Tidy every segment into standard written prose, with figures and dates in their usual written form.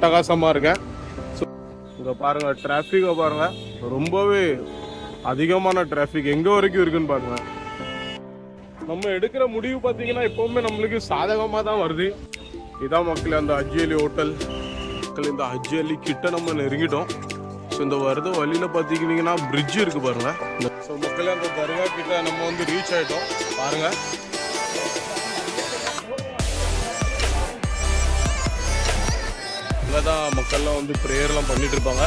அட்டகாசமாக இருக்கேன். ஸோ இங்கே பாருங்கள், டிராஃபிக்கை பாருங்கள், ரொம்பவே அதிகமான டிராஃபிக் எங்கே வரைக்கும் இருக்குன்னு பாருங்கள். நம்ம எடுக்கிற முடிவு பார்த்தீங்கன்னா எப்போவுமே நம்மளுக்கு சாதகமாக தான் வருது. இதான் மக்கள் அந்த ஹஜ்ஜி அலி ஹோட்டல். மக்கள் இந்த ஹஜ்ஜி அலி கிட்ட நம்ம நெருங்கிட்டோம். ஸோ இந்த வருத வழியில் பார்த்தீங்கன்னா பிரிட்ஜ் இருக்குது பாருங்கள். ஸோ மக்களே அந்த தர்கா கிட்ட நம்ம வந்து ரீச் ஆகிட்டோம் பாருங்கள். இங்கே தான் மக்கள்லாம் வந்து ப்ரேயர்லாம் பண்ணிட்டு இருப்பாங்க.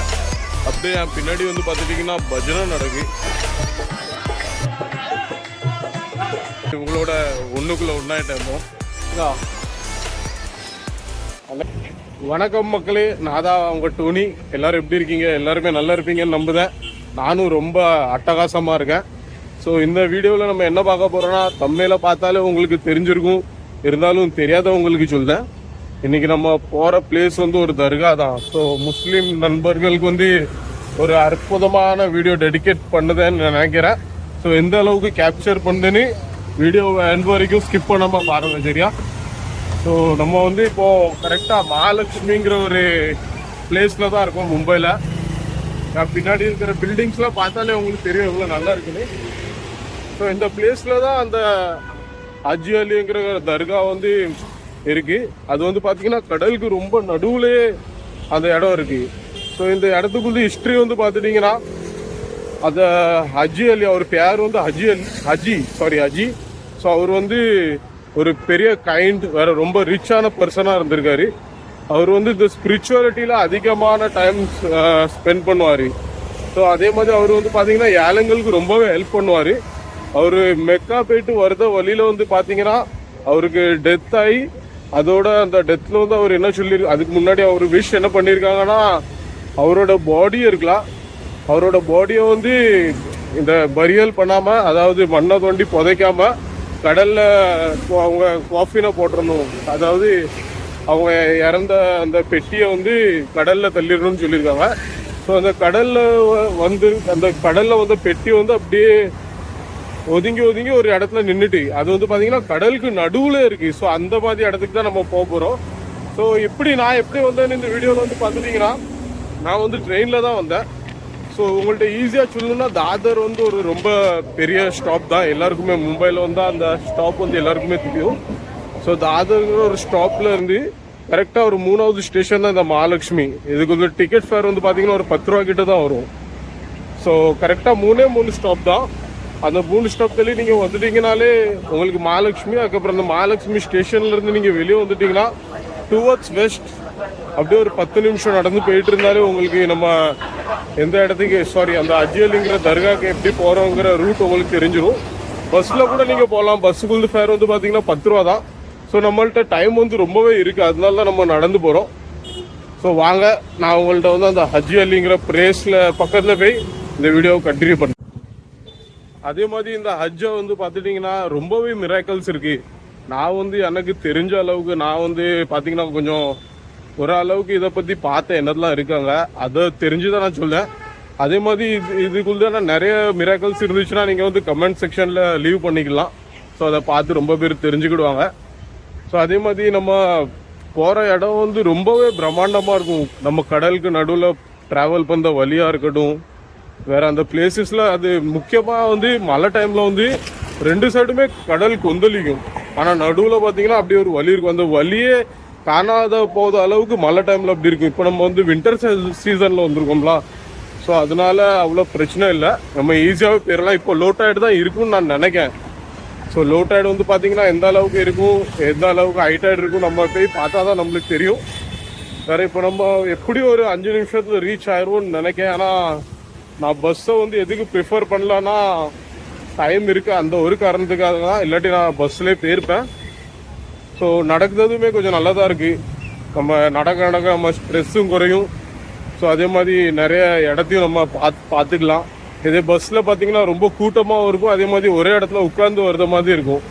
அப்படியே என் பின்னாடி வந்து பார்த்துட்டிங்கன்னா பஜனை நடக்கு. இவங்களோட ஒன்றுக்குள்ளே ஒன்றாயிட்டோம். வணக்கம் மக்களே, நான் தான் உங்கள் டோனி. எல்லோரும் எப்படி இருக்கீங்க? எல்லாருமே நல்லா இருப்பீங்கன்னு நம்புதேன். நானும் ரொம்ப அட்டகாசமாக இருக்கேன். ஸோ இந்த வீடியோவில் நம்ம என்ன பார்க்க போகிறோன்னா, தம்ப்நெயில பார்த்தாலே உங்களுக்கு தெரிஞ்சிருக்கும், இருந்தாலும் தெரியாதவங்களுக்கு சொல்கிறேன். இன்றைக்கி நம்ம போகிற பிளேஸ் வந்து ஒரு தர்கா தான். ஸோ முஸ்லீம் நண்பர்களுக்கு வந்து ஒரு அற்புதமான வீடியோ டெடிகேட் பண்ணுதுன்னு நினைக்கிறேன். ஸோ எந்த அளவுக்கு கேப்சர் பண்ணுதுன்னு வீடியோவை எண்ட் வரைக்கும் ஸ்கிப் பண்ணாமல் பாருங்கள், சரியா? ஸோ நம்ம வந்து இப்போது கரெக்டாக மகாலட்சுமிங்கிற ஒரு பிளேஸில் தான் இருக்கோம் மும்பையில். பின்னாடி இருக்கிற பில்டிங்ஸ்லாம் பார்த்தாலே உங்களுக்கு தெரியும் எவ்வளோ நல்லா இருக்குது. ஸோ இந்த பிளேஸில் தான் அந்த ஹஜ்ஜி அலிங்கிற தர்கா வந்து இருக்குது. அது வந்து பார்த்திங்கன்னா கடலுக்கு ரொம்ப நடுவுலே அந்த இடம் இருக்குது. ஸோ இந்த இடத்துக்கு வந்து ஹிஸ்ட்ரி வந்து பார்த்துட்டிங்கன்னா, அந்த ஹஜ்ஜி அலி, அவர் பேர் வந்து ஹஜ்ஜி. ஸோ அவர் வந்து ஒரு பெரிய கைண்ட், வேறு ரொம்ப ரிச்சான பர்சனாக இருந்திருக்காரு. அவர் வந்து இந்த ஸ்பிரிச்சுவாலிட்டியில் அதிகமான டைம் ஸ்பெண்ட் பண்ணுவார். ஸோ அதே மாதிரி அவர் வந்து பார்த்திங்கன்னா ஏழைங்களுக்கு ரொம்பவே ஹெல்ப் பண்ணுவார். அவர் மெக்கா போயிட்டு வரத வழியில் வந்து பார்த்திங்கன்னா அவருக்கு டெத் ஆகி, அதோட அந்த டெத்தில் வந்து அவர் என்ன சொல்லியிருக்கு, அதுக்கு முன்னாடி அவர் விஷ் என்ன பண்ணியிருக்காங்கன்னா, அவரோட பாடியை இருக்கலாம், அவரோட பாடியை வந்து இந்த பரியல் பண்ணாமல், அதாவது மண்ணை தோண்டி புதைக்காமல் கடலில் அவங்க காஃபினை போட்டுறணும். அதாவது அவங்க இறந்த அந்த பெட்டியை வந்து கடலில் தள்ளிடணும்னு சொல்லியிருக்காங்க. ஸோ அந்த கடலில் வந்து பெட்டி வந்து அப்படியே ஒதுங்கி ஒரு இடத்துல நின்றுட்டு, அது வந்து பார்த்தீங்கன்னா கடலுக்கு நடுவில் இருக்குது. ஸோ அந்த மாதிரி இடத்துக்கு தான் நம்ம போக போகிறோம். ஸோ நான் எப்படி வந்தேன்னு இந்த வீடியோவில் வந்து பார்த்துட்டிங்கன்னா, நான் வந்து ட்ரெயினில் தான் வந்தேன். ஸோ உங்கள்கிட்ட ஈஸியாக சொல்லணும்னா, தாதர் வந்து ஒரு ரொம்ப பெரிய ஸ்டாப் தான். எல்லாருக்குமே மும்பையில் வந்தால் அந்த ஸ்டாப் வந்து எல்லாருக்குமே தெரியும். ஸோ தாதர்ங்கிற ஒரு ஸ்டாப்பில் இருந்து கரெக்டாக ஒரு 3வது ஸ்டேஷன் தான் இந்த மகாலட்சுமி. இதுக்கு வந்து டிக்கெட் ஃபேர் வந்து பார்த்தீங்கன்னா ஒரு 10 ரூபா கிட்ட தான் வரும். ஸோ கரெக்டாக 3 ஸ்டாப் தான். அந்த 3 ஸ்டாப் தள்ளி நீங்கள் வந்துட்டீங்கனாலே உங்களுக்கு மகாலட்சுமி. அதுக்கப்புறம் அந்த மகாலட்சுமி ஸ்டேஷன்லேருந்து நீங்கள் வெளியே வந்துட்டிங்கன்னா டுவர்ட்ஸ் வெஸ்ட் அப்படியே ஒரு 10 நிமிஷம் நடந்து போயிட்டு இருந்தாலே உங்களுக்கு நம்ம எந்த இடத்துக்கு, அந்த ஹஜ்ஜி அலிங்கிற தர்காவுக்கு எப்படி போகிறோங்கிற ரூட் உங்களுக்கு தெரிஞ்சிடும். பஸ்ஸில் கூட நீங்கள் போகலாம். பஸ்ஸுக்குள்ள ஃபேர் வந்து பார்த்தீங்கன்னா 10 ரூபா தான். ஸோ நம்மள்ட்ட டைம் வந்து ரொம்பவே இருக்குது, அதனால தான் நம்ம நடந்து போகிறோம். ஸோ வாங்க, நான் உங்கள்கிட்ட வந்து அந்த ஹஜ்ஜி அலிங்கிற பிளேஸில் பக்கத்தில் போய் இந்த வீடியோவை கண்டினியூ பண்ணேன். அதே மாதிரி இந்த ஹஜ்ஜை வந்து பார்த்துட்டிங்கன்னா ரொம்பவே மிராக்கல்ஸ் இருக்குது. நான் வந்து எனக்கு தெரிஞ்ச அளவுக்கு நான் வந்து பார்த்திங்கன்னா கொஞ்சம் ஒரு அளவுக்கு இதை பற்றி பார்த்த என்னதெல்லாம் இருக்காங்க, அதை தெரிஞ்சுதான் நான் சொல்லேன். அதே மாதிரி இதுக்குள்ள நிறைய மிராக்கல்ஸ் இருந்துச்சுன்னா நீங்கள் வந்து கமெண்ட் செக்ஷனில் லீவ் பண்ணிக்கலாம். ஸோ அதை பார்த்து ரொம்ப பேர் தெரிஞ்சுக்கிடுவாங்க. ஸோ அதே மாதிரி நம்ம போகிற இடம் வந்து ரொம்பவே பிரம்மாண்டமாக இருக்கும். நம்ம கடலுக்கு நடுவில் ட்ராவல் பண்ணுற வழியாக இருக்கட்டும், வேறு அந்த பிளேசஸில் அது முக்கியமாக வந்து மழை டைமில் வந்து 2 சைடுமே கடல் கொந்தளிக்கும். ஆனால் நடுவில் பார்த்தீங்கன்னா அப்படி ஒரு வழி இருக்கும். அந்த வழியே காணாத போத அளவுக்கு மழை டைமில் அப்படி இருக்கும். இப்போ நம்ம வந்து வின்டர் சீசனில் வந்திருக்கோம்ல, ஸோ அதனால அவ்வளோ பிரச்சனை இல்லை, நம்ம ஈஸியாகவே போயிடலாம். இப்போ லோ டைடு தான் இருக்கும்னு நான் நினைக்கிறேன். ஸோ லோ டைடு வந்து பார்த்தீங்கன்னா எந்த அளவுக்கு இருக்கும், எந்த அளவுக்கு ஹை டைடு இருக்கும், நம்ம போய் பார்த்தா தான் நம்மளுக்கு தெரியும். வேறு இப்போ நம்ம எப்படி ஒரு 5 நிமிஷத்தில் ரீச் ஆயிடுவோம்னு நினைக்கிறேன். ஆனால் நான் பஸ்ஸை வந்து எதுக்கு ப்ரிஃபர் பண்ணலான்னா, டைம் இருக்குது அந்த ஒரு காரணத்துக்காக தான். இல்லாட்டி நான் பஸ்ஸிலே போயிருப்பேன். ஸோ நடக்கிறதுமே கொஞ்சம் நல்லா தான் இருக்குது. நம்ம நடக்க நம்ம ஸ்ட்ரெஸ்ஸும் குறையும். ஸோ அதே மாதிரி நிறைய இடத்தையும் நம்ம பார்த்துக்கலாம். இதே பஸ்ஸில் பார்த்திங்கன்னா ரொம்ப கூட்டமாகவும் இருக்கும், அதே மாதிரி ஒரே இடத்துல உட்காந்து வர்ற மாதிரி இருக்கும்.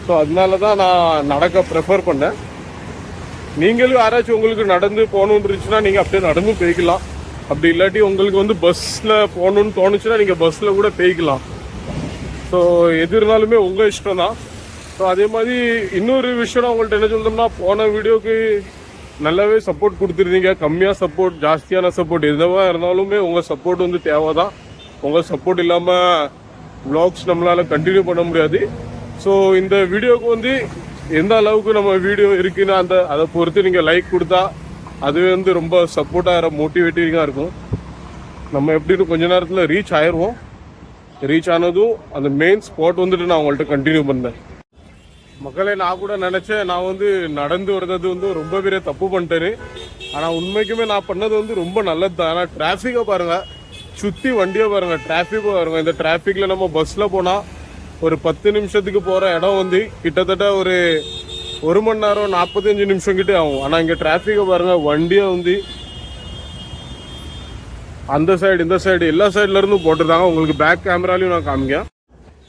ஸோ அதனால தான் நான் நடக்க ப்ரிஃபர் பண்ணேன். நீங்களும் யாராச்சும் உங்களுக்கு நடந்து போகணுன்னு இருந்துச்சுன்னா நீங்கள் அப்படியே நடந்து போய்க்கலாம். அப்படி இல்லாட்டி உங்களுக்கு வந்து பஸ்ஸில் போகணுன்னு தோணுச்சுன்னா நீங்கள் பஸ்ஸில் கூட போய்க்கலாம். ஸோ எது இருந்தாலுமே உங்கள் இஷ்டம் தான். ஸோ அதே மாதிரி இன்னொரு விஷயம் உங்கள்கிட்ட என்ன சொல்கிறோம்னா, போன வீடியோக்கு நல்லாவே சப்போர்ட் கொடுத்துருந்தீங்க. கம்மியாக சப்போர்ட், ஜாஸ்தியான சப்போர்ட் எதுவாக இருந்தாலுமே உங்கள் சப்போர்ட் வந்து தேவை தான். உங்கள் சப்போர்ட் இல்லாமல் வ்ளாக்ஸ் நம்மளால் கண்டினியூ பண்ண முடியாது. ஸோ இந்த வீடியோவுக்கு வந்து எந்த அளவுக்கு நம்ம வீடியோ இருக்குன்னு அதை பொறுத்து நீங்கள் லைக் கொடுத்தா அதுவே வந்து ரொம்ப சப்போர்ட்டாக மோட்டிவேட்டிங்காக இருக்கும். நம்ம எப்படின்னு கொஞ்ச நேரத்தில் ரீச் ஆயிடுவோம். ரீச் ஆனதும் அந்த மெயின் ஸ்பாட் வந்துட்டு நான் உங்கள்கிட்ட கண்டினியூ பண்ணேன். மக்களே, நான் கூட நினச்சேன் நான் வந்து நடந்து வர்றது வந்து ரொம்ப பெரிய தப்பு பண்ணிட்டேன்னு. ஆனால் உண்மைக்குமே நான் பண்ணது வந்து ரொம்ப நல்லது தான். ஆனால் டிராஃபிக்கை பாருங்கள், சுற்றி வண்டியை பாருங்கள், டிராஃபிக்கை பாருங்கள். இந்த டிராஃபிக்கில் நம்ம பஸ்ஸில் போனால் ஒரு 10 நிமிஷத்துக்கு போகிற இடம் வந்து கிட்டத்தட்ட ஒரு 1 மணி நேரம் 45 நிமிஷம் கிட்டே ஆகும். ஆனால் இங்கே டிராஃபிக்கை பாருங்கள், வண்டியை வந்து அந்த சைடு இந்த சைடு எல்லா சைட்லேருந்து போட்டுருந்தாங்க. உங்களுக்கு பேக் கேமராலையும் நான் காமிக்கேன்.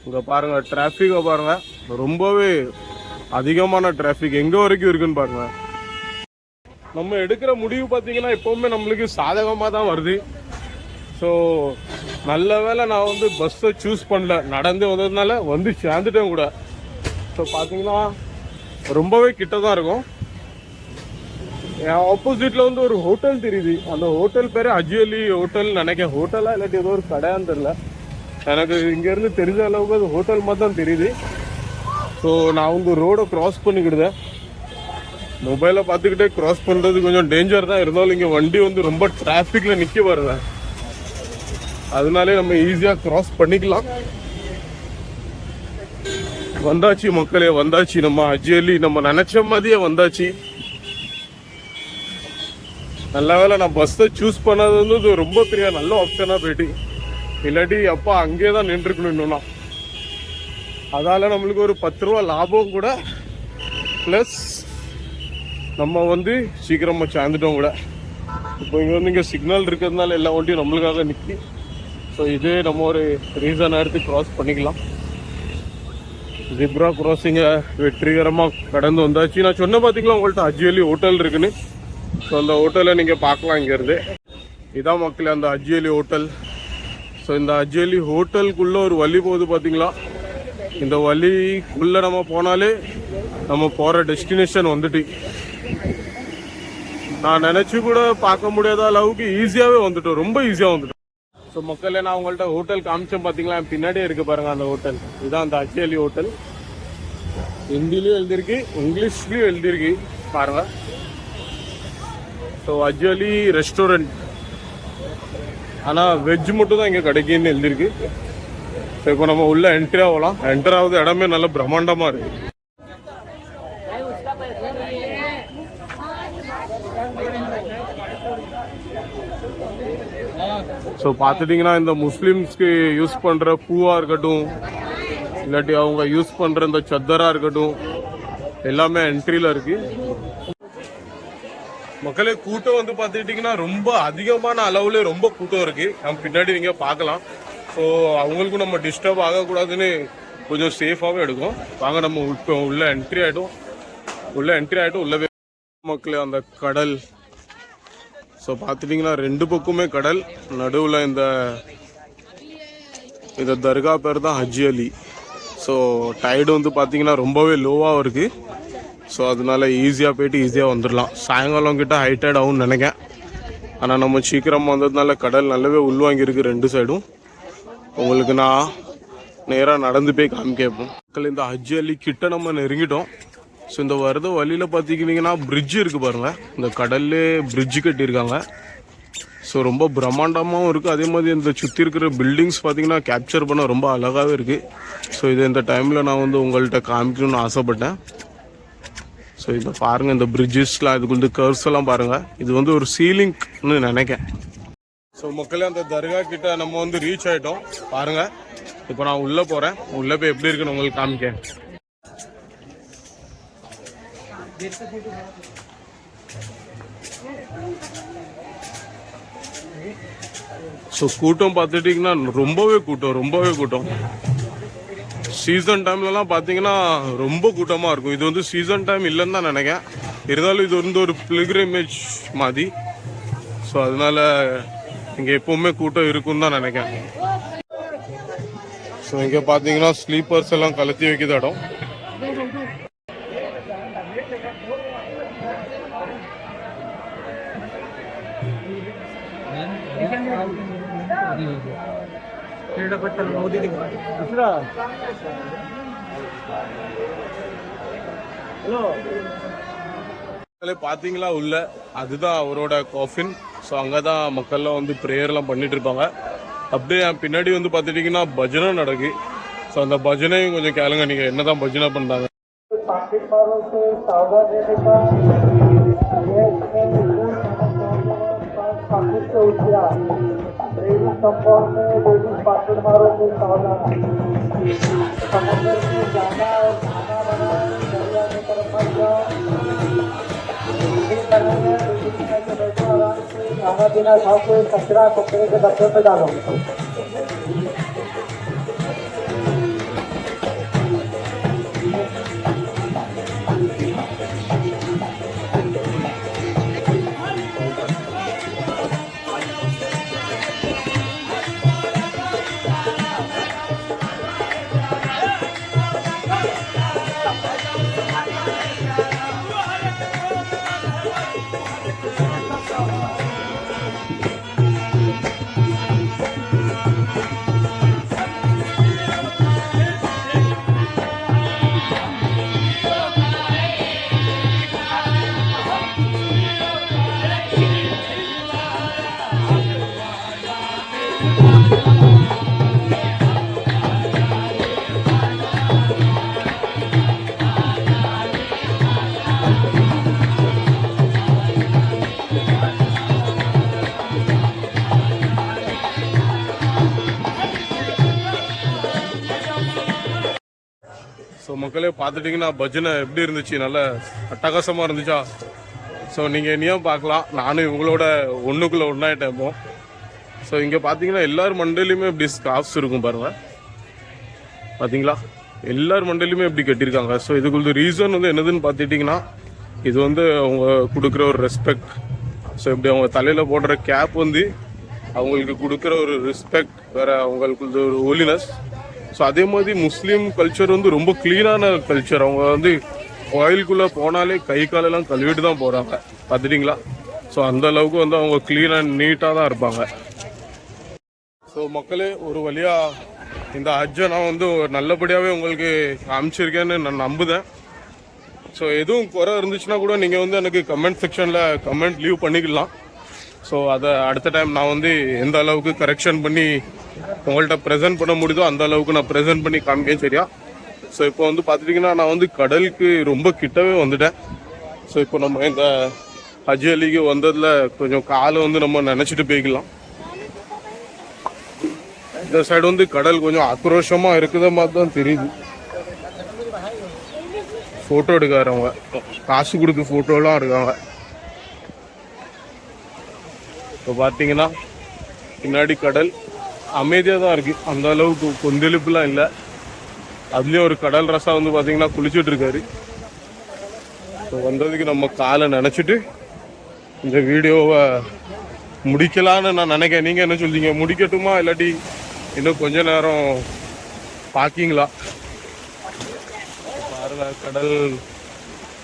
இங்கே பாருங்கள், டிராஃபிக்கை பாருங்கள், ரொம்பவே அதிகமான டிராஃபிக் எங்கே வரைக்கும் இருக்குன்னு பாருங்கள். நம்ம எடுக்கிற முடிவு பார்த்தீங்கன்னா எப்போவுமே நம்மளுக்கு சாதகமாக தான் வருது. ஸோ நல்ல வேளை நான் வந்து பஸ்ஸை சூஸ் பண்ணல, நடந்து வந்ததுனால வந்து சேர்ந்துட்டேன் கூட. ஸோ பார்த்தீங்கன்னா ரொம்பவே கிட்ட தான் இருக்கும். என் ஆப்போசிட்டில் வந்து ஒரு ஹோட்டல் தெரியுது. அந்த ஹோட்டல் பேர் அஜ்வலி ஹோட்டல் நினைக்கிறேன். ஹோட்டலா இல்லாட்டி ஏதோ ஒரு கடையான்னு தெரியல. எனக்கு இங்கேருந்து தெரிஞ்ச அளவுக்கு அது ஹோட்டல் மாதிரி தான் தெரியுது. ஸோ நான் வந்து ரோடை க்ராஸ் பண்ணிக்கிடுதேன். மொபைலை பார்த்துக்கிட்டே க்ராஸ் பண்ணுறது கொஞ்சம் டேஞ்சர் தான். இருந்தாலும் இங்கே வண்டி வந்து ரொம்ப டிராஃபிக்கில் நிற்க வருவேன். அதனாலே நம்ம ஈஸியாக க்ராஸ் பண்ணிக்கலாம். வந்தாச்சு மக்களே, வந்தாச்சு. நம்ம அஜ்வலி நம்ம நினச்ச மாதிரியே வந்தாச்சு. நல்ல வேலை நான் பஸ்ஸை சூஸ் பண்ணது வந்து ரொம்ப பெரிய நல்ல ஆப்ஷனாக போயிட்டு. இல்லாட்டி அப்பா அங்கே தான் நின்றுக்கணும் இன்னும்னா. அதால் நம்மளுக்கு ஒரு 10 ரூபா லாபம் கூட, ப்ளஸ் நம்ம வந்து சீக்கிரமாக சேர்ந்துட்டோம் கூட. இப்போ இங்கே வந்து இங்கே சிக்னல் இருக்கிறதுனால எல்லா வண்டியும் நம்மளுக்காக நிற்கி. ஸோ இதே நம்ம ஒரு ரீசனாக எடுத்து க்ராஸ் பண்ணிக்கலாம். ஜிப்ரா க்ராஸிங்கை வெற்றிகரமாக கடந்து வந்தாச்சு. நான் சொன்ன பார்த்தீங்களா உங்கள்கிட்ட அஜ்வலி ஹோட்டல் இருக்குன்னு. ஸோ அந்த ஹோட்டலை நீங்கள் பார்க்கலாம் இங்கேருந்து. இதான் மக்களே அந்த அஜ்வலி ஹோட்டல். ஸோ இந்த அஜ்வலி ஹோட்டலுக்குள்ளே ஒரு வழி போகுது பார்த்தீங்களா. இந்த வழிக்குள்ளே நம்ம போனாலே நம்ம போகிற டெஸ்டினேஷன் வந்துட்டு நான் நினச்சி கூட பார்க்க முடியாத அளவுக்கு ஈஸியாகவே வந்துட்டோம். ரொம்ப ஈஸியாக வந்துட்டோம். ஸோ மக்களே, நான் உங்கள்கிட்ட ஹோட்டல் காமிச்சேன் பார்த்தீங்களா, பின்னாடியே இருக்குது பாருங்கள் அந்த ஹோட்டல். இதுதான் அந்த அஜ்வலி ஹோட்டல். ஹிந்திலையும் எழுதியிருக்கு, இங்கிலீஷ்லேயும் எழுதியிருக்கு பாருங்கள். ஸோ அஜ்வலி ரெஸ்டாரண்ட், ஆனால் வெஜ் மட்டும் தான் இங்கே கிடைக்குன்னு எழுதியிருக்கு. ஸோ இப்போ நம்ம உள்ள என்ட்ரி ஆகலாம். என்டர் ஆகுது இடமே நல்ல பிரம்மாண்டமாக இருக்குது. ஸோ பார்த்துட்டிங்கன்னா இந்த முஸ்லீம்ஸ்க்கு யூஸ் பண்ணுற பூவாக இருக்கட்டும், இல்லாட்டி அவங்க யூஸ் பண்ணுற இந்த சத்தராக இருக்கட்டும், எல்லாமே என்ட்ரியில் இருக்குது. மக்களே, கூட்டம் வந்து பார்த்துக்கிட்டிங்கன்னா ரொம்ப அதிகமான அளவுல ரொம்ப கூட்டம் இருக்குது. நம்ம பின்னாடி நீங்கள் பார்க்கலாம். ஸோ அவங்களுக்கும் நம்ம டிஸ்டர்ப் ஆகக்கூடாதுன்னு கொஞ்சம் சேஃபாகவே எடுக்கும். வாங்க நம்ம இப்போ உள்ள என்ட்ரி ஆகிட்டோம். உள்ளவே மக்களே அந்த கடல். ஸோ பார்த்துட்டிங்கன்னா 2 பக்கமே கடல். நடுவில் இந்த தர்கா பேர் தான் அஜ்வலி. ஸோ டைடு வந்து பார்த்திங்கன்னா ரொம்பவே லோவாக இருக்குது. ஸோ அதனால ஈஸியாக போய்ட்டு ஈஸியாக வந்துடலாம். சாயங்காலம் கிட்ட ஹை டைட் ஆகும்னு நினைக்கிறேன். ஆனால் நம்ம சீக்கிரமாக வந்ததுனால கடல் நல்லாவே உள்வாங்கியிருக்கு 2 சைடும். உங்களுக்கு நான் நேராக நடந்து போய் காமிக்கப்போம். இந்த அஜ்வலி கிட்ட நம்ம நெருங்கிட்டோம். ஸோ இந்த வரத வழியில் பார்த்திங்கன்னா பிரிட்ஜு இருக்குது பாருங்கள். இந்த கடல்லே பிரிட்ஜு கட்டியிருக்காங்க. ஸோ ரொம்ப பிரம்மாண்டமாகவும் இருக்குது. அதே மாதிரி இந்த சுற்றி இருக்கிற பில்டிங்ஸ் பார்த்திங்கன்னா கேப்சர் பண்ண ரொம்ப அழகாகவே இருக்குது. ஸோ இது இந்த டைமில் நான் வந்து உங்கள்கிட்ட காமிக்கணும்னு ஆசைப்பட்டேன். ஸோ இதை பாருங்கள், இந்த பிரிட்ஜஸ்லாம் இதுக்கு வந்து கர்வ்ஸ் எல்லாம் பாருங்கள். இது வந்து ஒரு சீலிங்க்னு நினைக்கிறேன். ஸோ மக்களே, அந்த தர்கா கிட்ட நம்ம வந்து ரீச் ஆகிட்டோம் பாருங்கள். இப்போ நான் உள்ளே போகிறேன். உள்ளே போய் எப்படி இருக்குன்னு உங்களுக்கு காமிக்கேன். ஸோ கூட்டம் பார்த்துட்டிங்கன்னா ரொம்பவே கூட்டம். சீசன் டைம்லலாம் பார்த்தீங்கன்னா ரொம்ப கூட்டமாக இருக்கும். இது வந்து சீசன் டைம் இல்லைன்னு தான் நினைக்கிறேன். இருந்தாலும் இது வந்து ஒரு பில்கிரிமேஜ் மாதிரி. ஸோ அதனால இங்கே எப்போவுமே கூட்டம் இருக்குன்னு தான் நினைக்கிறேன். ஸோ இங்கே பார்த்தீங்கன்னா ஸ்லீப்பர்ஸ் எல்லாம் கலத்தி வைக்கிற இடம். பாத்தீங்களா உள்ள அதுதான் அவரோட காஃபின். ஸோ அங்கதான் மக்கள்லாம் வந்து ப்ரேயர்லாம் பண்ணிட்டு இருப்பாங்க. அப்படியே என் பின்னாடி வந்து பார்த்துட்டிங்கன்னா பஜனை நடக்கு. ஸோ அந்த பஜனையும் கொஞ்சம் கேளுங்க, நீங்கள் என்னதான் பஜனை பண்ணாங்க. खाना पीना खाओ, कोई कचरा कचरे के डब्बे पे डालो. ஸோ மக்களே பார்த்துட்டிங்கன்னா பஜனை எப்படி இருந்துச்சு, நல்ல அட்டகாசமாக இருந்துச்சா. ஸோ நீங்கள் இனியும் பார்க்கலாம், நானும் இவங்களோட ஒன்றுக்குள்ளே ஒன்றாயிட்டேன். ஸோ இங்கே பார்த்தீங்கன்னா எல்லார் மண்டலையுமே இப்படி ஸ்கார்ஃப்ஸ் இருக்கும் பாருங்கள், பார்த்தீங்களா எல்லார் மண்டலையுமே எப்படி கட்டியிருக்காங்க. ஸோ இதுக்கு ரீசன் வந்து என்னதுன்னு பார்த்துட்டிங்கன்னா, இது வந்து அவங்க கொடுக்குற ஒரு ரெஸ்பெக்ட். ஸோ இப்படி அவங்க தலையில் போடுற கேப் வந்து அவங்களுக்கு கொடுக்குற ஒரு ரெஸ்பெக்ட், வேறு அவங்களுக்கு ஒரு ஹோலினஸ். ஸோ அதே மாதிரி முஸ்லீம் கல்ச்சர் வந்து ரொம்ப க்ளீனான கல்ச்சர். அவங்க வந்து கோயிலுக்குள்ளே போனாலே கை காலெல்லாம் கழுவிட்டு தான் போகிறாங்க, பார்த்துட்டிங்களா. ஸோ அந்த அளவுக்கு வந்து அவங்க க்ளீன் அண்ட் நீட்டாக தான் இருப்பாங்க. ஸோ மக்களே, ஒரு வழியாக இந்த ஹஜ்ஜை நான் வந்து நல்லபடியாகவே உங்களுக்கு காமிச்சிருக்கேன்னு நான் நம்புதேன். ஸோ எதுவும் குறை இருந்துச்சுன்னா கூட நீங்கள் வந்து எனக்கு கமெண்ட் செக்ஷனில் கமெண்ட் லீவ் பண்ணிக்கலாம். ஸோ அதை அடுத்த டைம் நான் வந்து எந்த அளவுக்கு கரெக்ஷன் பண்ணி உங்கள்கிட்ட ப்ரெசென்ட் பண்ண முடியுதோ அந்த அளவுக்கு நான் ப்ரெசென்ட் பண்ணி காமிக்கேன், சரியா. ஸோ இப்போ வந்து பார்த்துட்டிங்கன்னா நான் வந்து கடலுக்கு ரொம்ப கிட்டவே வந்துட்டேன். ஸோ இப்போ நம்ம இந்த ஹஜ் அலிக்கு வந்ததில் கொஞ்சம் காலை வந்து நம்ம நினச்சிட்டு போய்க்கலாம். இந்த சைடு வந்து கடல் கொஞ்சம் ஆக்ரோஷமாக இருக்குத மாதிரி தான் தெரியுது. ஃபோட்டோ எடுக்கிறவங்க காசு கொடுத்து ஃபோட்டோலாம் இருக்காங்க. இப்போ பார்த்தீங்கன்னா பின்னாடி கடல் அமைதியாக தான் இருக்குது, அந்த அளவுக்கு கொந்தளிப்புலாம் இல்லை. அதுலேயும் ஒரு கடல் ரசா வந்து பார்த்தீங்கன்னா குளிச்சுட்டு இருக்காரு. ஸோ வந்ததுக்கு நம்ம காலை நினச்சிட்டு இந்த வீடியோவை முடிக்கலான்னு நான் நினைக்கிறேன். நீங்கள் என்ன சொல்றீங்க, முடிக்கட்டுமா இல்லாட்டி இன்னும் கொஞ்ச நேரம் பார்க்கிங்களா? பாருங்க, கடல்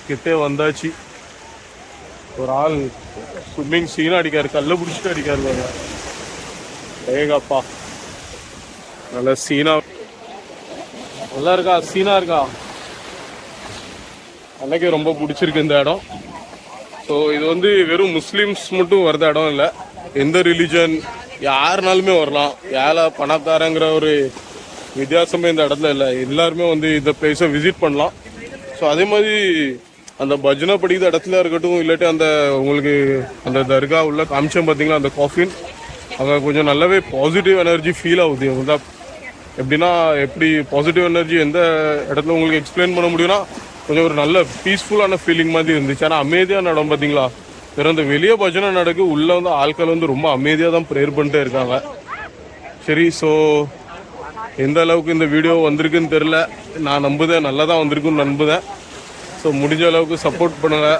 கிட்டே வந்தாச்சு. ஒரு ஆள் ஸ்விம்மிங் சீனா அடிக்காரு, கல்லை பிடிச்சிட்டு அடிக்காரு பாருங்க. ஏகப்பா நல்ல சீனா, நல்லா இருக்கா, சீனா இருக்கா. அன்னைக்கு ரொம்ப பிடிச்சிருக்கு இந்த இடம். ஸோ இது வந்து வெறும் முஸ்லீம்ஸ் மட்டும் வரத இடம் இல்லை, எந்த ரிலிஜன் யாருனாலுமே வரலாம். ஏழை பணக்காரங்கிற ஒரு வித்தியாசமே இந்த இடத்துல இல்லை, எல்லாருமே வந்து இந்த பிளேஸை விசிட் பண்ணலாம். ஸோ அதே மாதிரி அந்த பஜனை படிக்கிற இடத்துல இருக்கட்டும், இல்லாட்டி அந்த உங்களுக்கு அந்த தர்கா உள்ள காமிச்சம் பார்த்தீங்களா, அந்த காஃபின், அங்கே கொஞ்சம் நல்லாவே பாசிட்டிவ் எனர்ஜி ஃபீல் ஆகுது. அவங்க எப்படின்னா, எப்படி பாசிட்டிவ் எனர்ஜி எந்த இடத்துல உங்களுக்கு எக்ஸ்பிளைன் பண்ண முடியும்னா, கொஞ்சம் ஒரு நல்ல பீஸ்ஃபுல்லான ஃபீலிங் மாதிரி இருந்துச்சு. ஆனால் அமைதியான இடம் பார்த்தீங்களா, வேறு அந்த வெளியே பஜனை நடக்கு, உள்ளே வந்து ஆட்கள் வந்து ரொம்ப அமைதியாக தான் ப்ரேயர் பண்ணிட்டே இருக்காங்க. சரி, ஸோ எந்த அளவுக்கு இந்த வீடியோ வந்திருக்குன்னு தெரில, நான் நம்புதேன் நல்லா தான் வந்திருக்குன்னு நம்புதேன். ஸோ முடிஞ்ச அளவுக்கு சப்போர்ட் பண்ணுங்கள்.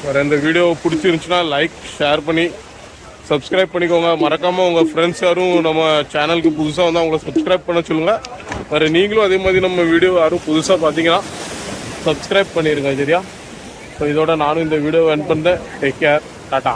வேறு இந்த வீடியோ பிடிச்சிருந்துச்சுன்னா லைக் ஷேர் பண்ணி சப்ஸ்கிரைப் பண்ணிக்கோங்க. மறக்காமல் உங்கள் ஃப்ரெண்ட்ஸ் யாரும் நம்ம சேனலுக்கு புதுசாக வந்து அவங்கள சப்ஸ்கிரைப் பண்ண சொல்லுங்கள். வேறு நீங்களும் அதே மாதிரி நம்ம வீடியோ யாரும் புதுசாக பார்த்தீங்கன்னா சப்ஸ்கிரைப் பண்ணிடுங்க, சரியா. ஸோ இதோட நானும் இந்த வீடியோ எண்ட் பண்ணுறேன். Take care, tata.